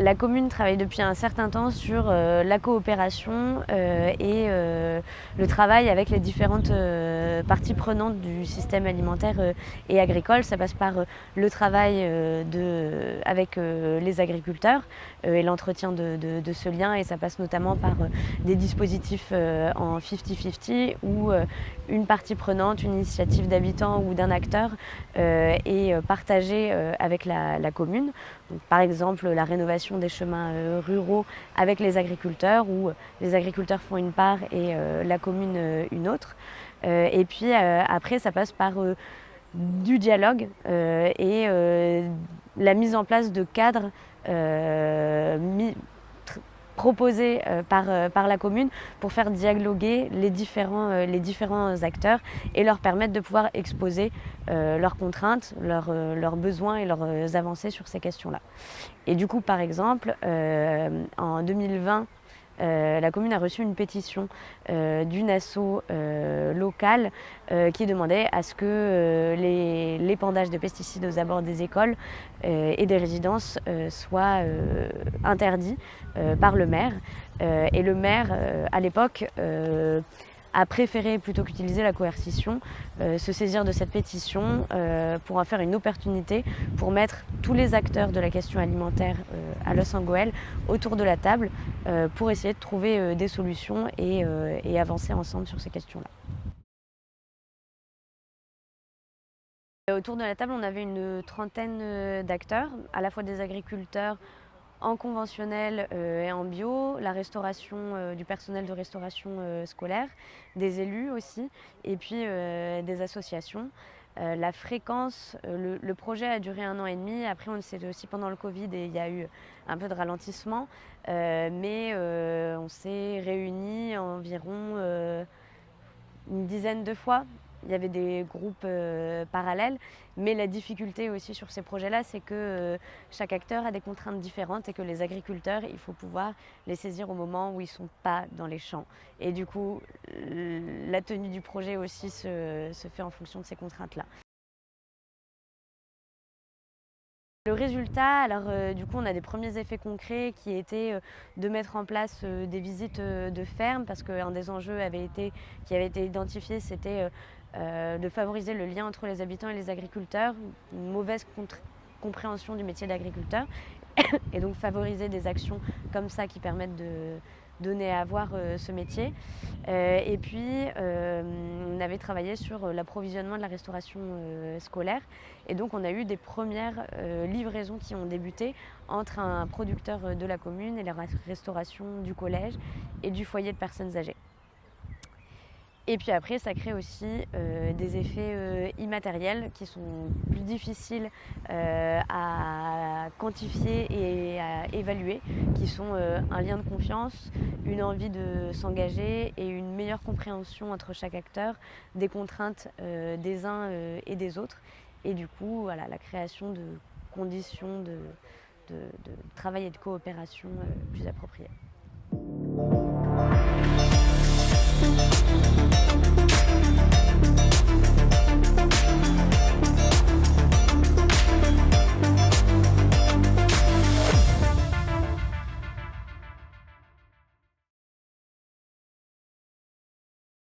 La commune travaille depuis un certain temps sur la coopération et le travail avec les différentes parties prenantes du système alimentaire et agricole. Ça passe par le travail avec les agriculteurs et l'entretien de ce lien, et ça passe notamment par des dispositifs en 50-50 où une partie prenante, une initiative d'habitants ou d'un acteur est partagée avec la commune. Donc, par exemple, la rénovation des chemins ruraux avec les agriculteurs, où les agriculteurs font une part et la commune une autre. Et puis après, ça passe par du dialogue et la mise en place de cadres proposés par la commune pour faire dialoguer les différents acteurs et leur permettre de pouvoir exposer leurs contraintes, leurs besoins et leurs avancées sur ces questions-là. Et du coup, par exemple, en 2020, la commune a reçu une pétition d'une asso locale qui demandait à ce que l'épandage de pesticides aux abords des écoles et des résidences soit interdit par le maire. Et le maire, à l'époque, a préféré, plutôt qu'utiliser la coercition, se saisir de cette pétition pour en faire une opportunité pour mettre tous les acteurs de la question alimentaire à Los Angeles autour de la table pour essayer de trouver des solutions et avancer ensemble sur ces questions-là. Autour de la table, on avait une trentaine d'acteurs, à la fois des agriculteurs en conventionnel et en bio, la restauration, du personnel de restauration scolaire, des élus aussi, et puis des associations. La fréquence, le projet a duré 1 an et demi. Après, c'était aussi pendant le Covid et il y a eu un peu de ralentissement, mais on s'est réunis environ une dizaine de fois. Il y avait des groupes parallèles, mais la difficulté aussi sur ces projets-là, c'est que chaque acteur a des contraintes différentes et que les agriculteurs, il faut pouvoir les saisir au moment où ils ne sont pas dans les champs. Et du coup, la tenue du projet aussi se fait en fonction de ces contraintes-là. Le résultat, alors du coup on a des premiers effets concrets qui étaient de mettre en place des visites de ferme, parce qu'un des enjeux qui avait été identifié, c'était de favoriser le lien entre les habitants et les agriculteurs, une mauvaise compréhension du métier d'agriculteur, et donc favoriser des actions comme ça qui permettent de donner à voir ce métier. Et puis on avait travaillé sur l'approvisionnement de la restauration scolaire, et donc on a eu des premières livraisons qui ont débuté entre un producteur de la commune et la restauration du collège et du foyer de personnes âgées. Et puis après, ça crée aussi des effets immatériels qui sont plus difficiles à quantifier et à évaluer, qui sont un lien de confiance, une envie de s'engager et une meilleure compréhension entre chaque acteur des contraintes des uns et des autres. Et du coup, voilà, la création de conditions de travail et de coopération plus appropriées.